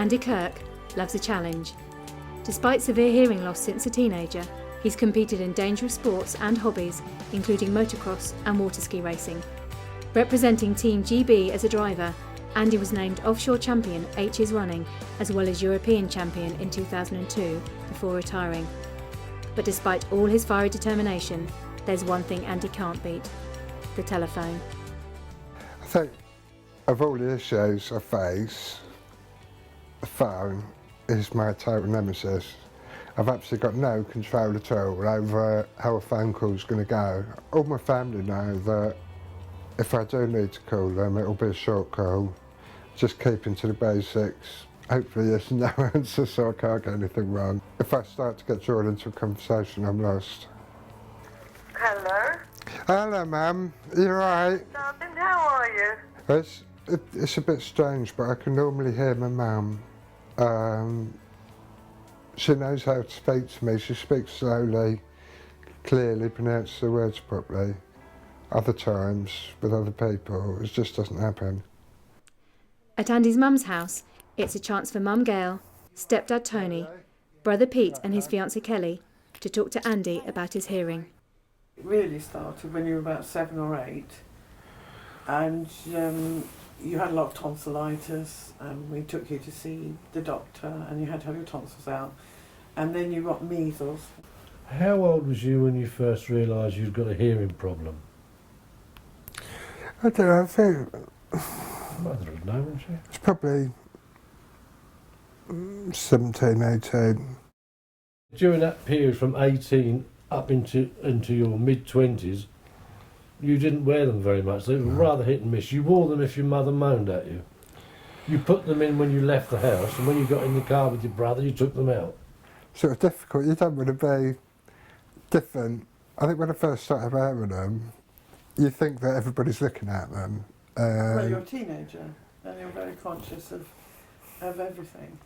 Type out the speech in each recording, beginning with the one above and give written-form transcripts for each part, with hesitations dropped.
Andy Kirk loves a challenge. Despite severe hearing loss since a teenager, he's competed in dangerous sports and hobbies, including motocross and water ski racing. Representing Team GB as a driver, Andy was named offshore champion 8 years running, as well as European champion in 2002 before retiring. But despite all his fiery determination, there's one thing Andy can't beat: the telephone. I think of all the issues I face, the phone is my total nemesis. I've absolutely got no control at all over how a phone call's going to go. All my family know that if I do need to call them, it'll be a short call, just keeping to the basics. Hopefully there's no answer so I can't get anything wrong. If I start to get drawn into a conversation, I'm lost. Hello? Hello, Mum. You alright? Darling, how are you? It's a bit strange, but I can normally hear my mum. She knows how to speak to me. She speaks slowly, clearly, pronounces the words properly. Other times, with other people, it just doesn't happen. At Andy's mum's house, it's a chance for Mum Gail, stepdad Tony, brother Pete and his fiancée Kelly to talk to Andy about his hearing. It really started when you were about 7 or 8, and you had a lot of tonsillitis, and we took you to see the doctor, and you had to have your tonsils out, and then you got measles. How old was you when you first realised you'd got a hearing problem? I don't know, I think Mother would know, wouldn't she? it's probably 17, 18. During that period from 18 up into your mid-20s, you didn't wear them very much. They were rather hit and miss. You wore them if your mother moaned at you. You put them in when you left the house, and when you got in the car with your brother, you took them out. Sort of difficult, you don't want to be different. I think when I first started wearing them, you think that everybody's looking at them. Well, you're a teenager, and you're very conscious of everything.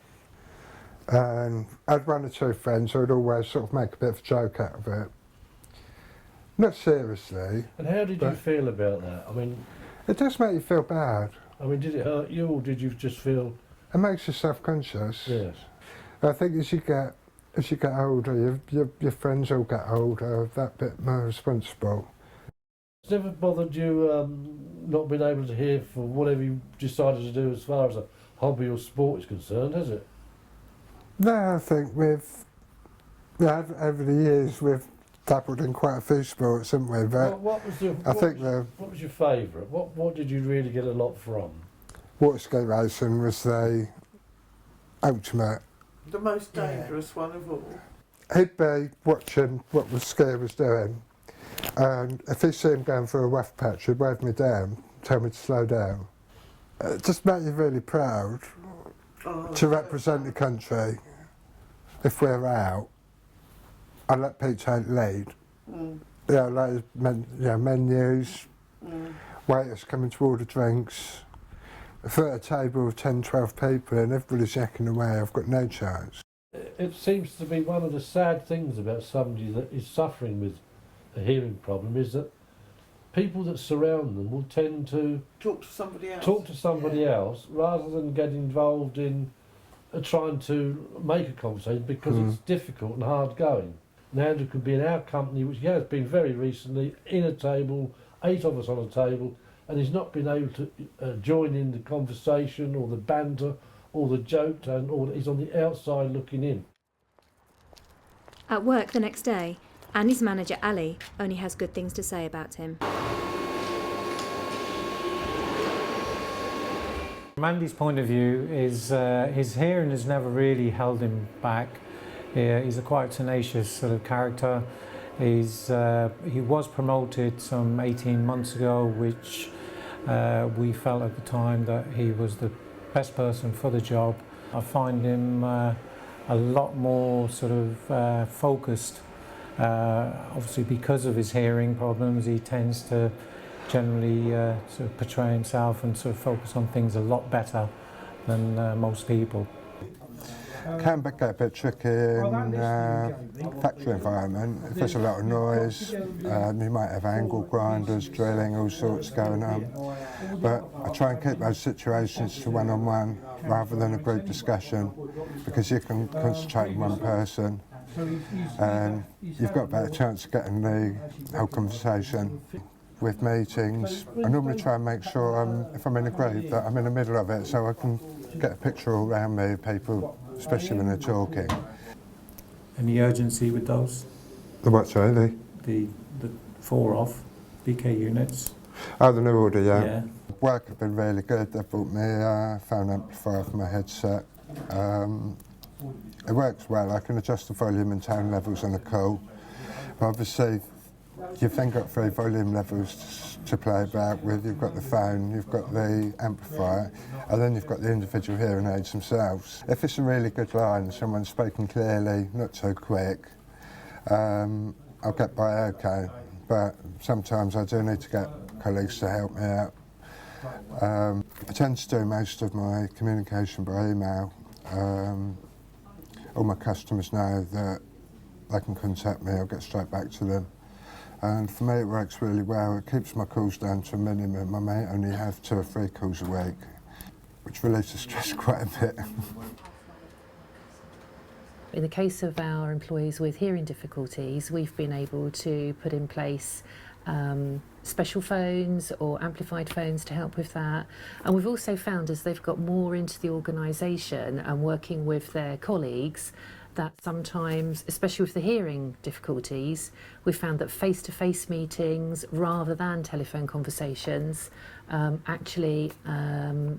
And I had one or two friends who would always sort of make a bit of a joke out of it. Not seriously. And how did you feel about that? I mean, it does make you feel bad. I mean, did it hurt you, or did you just feel? It makes you self-conscious. Yes. I think as you get older, your friends all get older, that bit more responsible. It's never bothered you not being able to hear for whatever you decided to do as far as a hobby or sport is concerned, has it? No, I think over the years we've dabbled in quite a few sports, haven't we? But what was your favourite? What did you really get a lot from? Water ski racing was the ultimate. The most dangerous one of all. He'd be watching what the skier was doing, and if he'd see him going through a rough patch, he'd wave me down, tell me to slow down. It just made you really proud to represent the country. If we're out, I let Pete take lead. Like menus, waiters coming to order drinks. If we're at a table of 10, 12 people and everybody's yakking away, I've got no chance. It seems to be one of the sad things about somebody that is suffering with a hearing problem is that people that surround them will tend to talk to somebody else. Rather than get involved in trying to make a conversation, because it's difficult and hard going. Now Andrew could be in our company, which he has been very recently, in a table, 8 of us on a table, and he's not been able to join in the conversation or the banter or the joke, or he's on the outside looking in. At work the next day, Andy's manager Ali only has good things to say about him. From Andy's point of view, is his hearing has never really held him back. He's a quite tenacious sort of character. He was promoted some 18 months ago, which we felt at the time that he was the best person for the job. I find him a lot more sort of focused. Obviously because of his hearing problems, he tends to generally sort of portray himself and sort of focus on things a lot better than most people. Can get a bit tricky in factory environment. If there's a lot of noise, you might have angle grinders, drilling, all sorts going on. But I try and keep those situations to one-on-one rather than a group discussion, because you can concentrate on one person and you've got a better chance of getting the whole conversation. With meetings, I normally try and make sure if I'm in a group that I'm in the middle of it, so I can get a picture all around me of people, especially when they're talking. Any urgency with those? The what, sorry? The 4-off BK units? Oh, the new order, yeah. Yeah. Work have been really good. They've bought me a phone amplifier for my headset. It works well. I can adjust the volume and tone levels on the call. But obviously, you've then got 3 volume levels to play about with. You've got the phone, you've got the amplifier, and then you've got the individual hearing aids themselves. If it's a really good line, someone's speaking clearly, not so quick, I'll get by okay. But sometimes I do need to get colleagues to help me out. I tend to do most of my communication by email. All my customers know that they can contact me, I'll get straight back to them. And for me it works really well. It keeps my calls down to a minimum. I may only have 2 or 3 calls a week, which relieves stress quite a bit. In the case of our employees with hearing difficulties, we've been able to put in place special phones or amplified phones to help with that. And we've also found, as they've got more into the organisation and working with their colleagues, that sometimes, especially with the hearing difficulties, we've found that face-to-face meetings rather than telephone conversations actually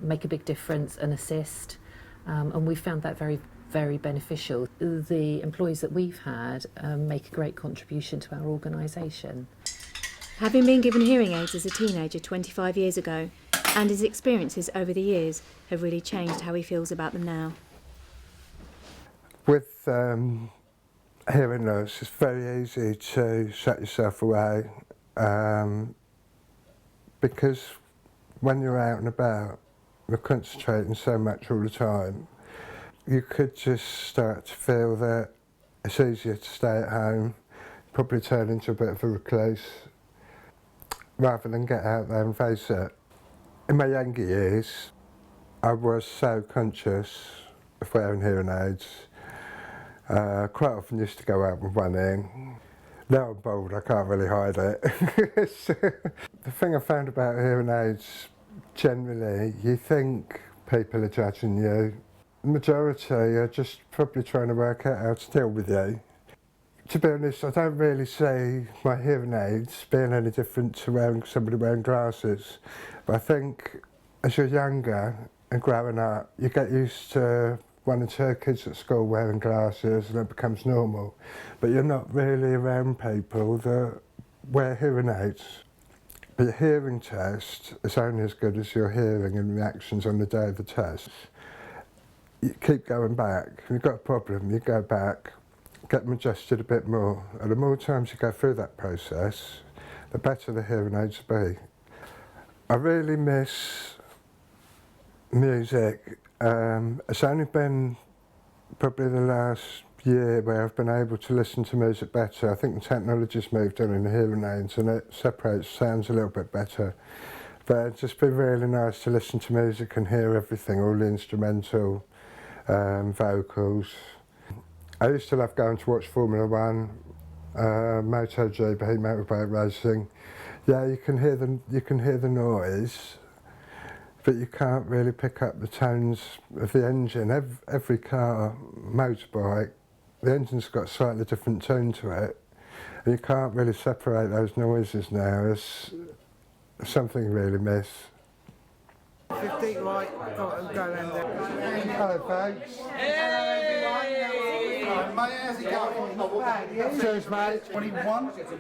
make a big difference and assist. And we've found that very, very beneficial. The employees that we've had make a great contribution to our organisation. Having been given hearing aids as a teenager 25 years ago, and his experiences over the years have really changed how he feels about them now. With hearing loss, it's very easy to shut yourself away because when you're out and about, you're concentrating so much all the time. You could just start to feel that it's easier to stay at home, probably turn into a bit of a recluse, rather than get out there and face it. In my younger years, I was so conscious of wearing hearing aids. Quite often used to go out with one in. Now I'm bold, I can't really hide it. The thing I found about hearing aids, generally, you think people are judging you. The majority are just probably trying to work out how to deal with you. To be honest, I don't really see my hearing aids being any different to somebody wearing glasses. But I think as you're younger and growing up, you get used to 1 or 2 kids at school wearing glasses and it becomes normal. But you're not really around people that wear hearing aids. But your hearing test is only as good as your hearing and reactions on the day of the test. You keep going back. If you've got a problem, you go back, get them adjusted a bit more. And the more times you go through that process, the better the hearing aids will be. I really miss music. It's only been probably the last year where I've been able to listen to music better. I think the technology's moved on in the hearing aids and it separates sounds a little bit better. But it's just been really nice to listen to music and hear everything, all the instrumental, vocals. I used to love going to watch Formula 1, MotoGP, motorbike racing. Yeah, you can hear the noise, but you can't really pick up the tones of the engine. Every car, motorbike, the engine's got a slightly different tone to it, and you can't really separate those noises now. It's something you really miss. 15, right, go around there. Hello, folks. Mate, how's it going? Cheers, mate. 21? Because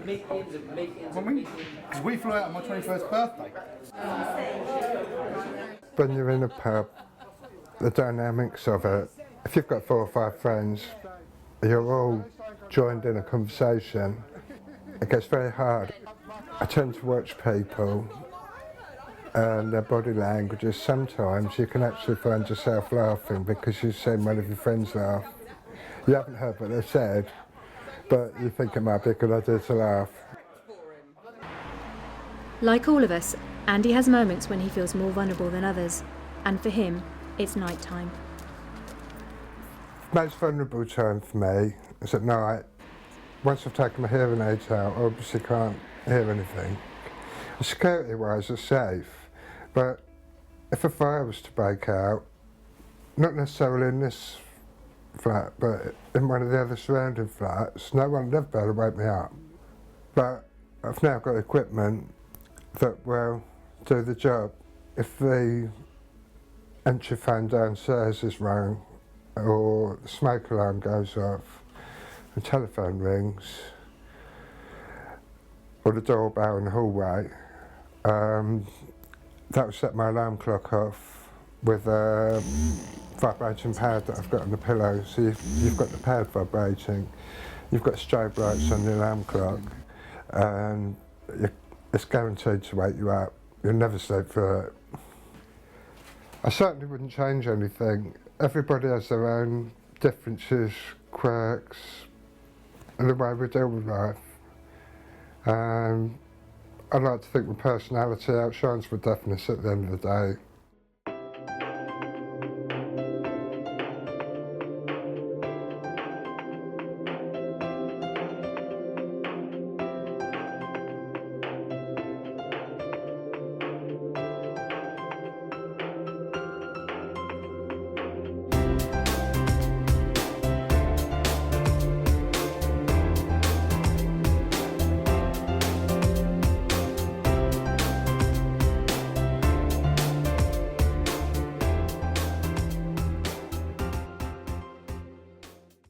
we flew out on my 21st birthday. When you're in a pub, the dynamics of it, if you've got 4 or 5 friends, you're all joined in a conversation, it gets very hard. I tend to watch people and their body languages, sometimes you can actually find yourself laughing because you've seen one of your friends laugh. You haven't heard what they've said, but you think it might be a good idea to laugh. Like all of us, Andy has moments when he feels more vulnerable than others, and for him, it's night time. The most vulnerable time for me is at night. Once I've taken my hearing aids out, I obviously can't hear anything. Security-wise, it's safe, but if a fire was to break out, not necessarily in this flat, but in one of the other surrounding flats, no one would ever be able to wake me up. But I've now got equipment that will do the job. If the entry phone downstairs is rung, or the smoke alarm goes off, the telephone rings, or the doorbell in the hallway, that will set my alarm clock off with a vibrating pad that I've got on the pillow. So you've got the pad vibrating, you've got strobe lights on the alarm clock, and it's guaranteed to wake you up. You'll never sleep through it. I certainly wouldn't change anything. Everybody has their own differences, quirks, and the way we deal with life. I like to think my personality outshines my deafness at the end of the day.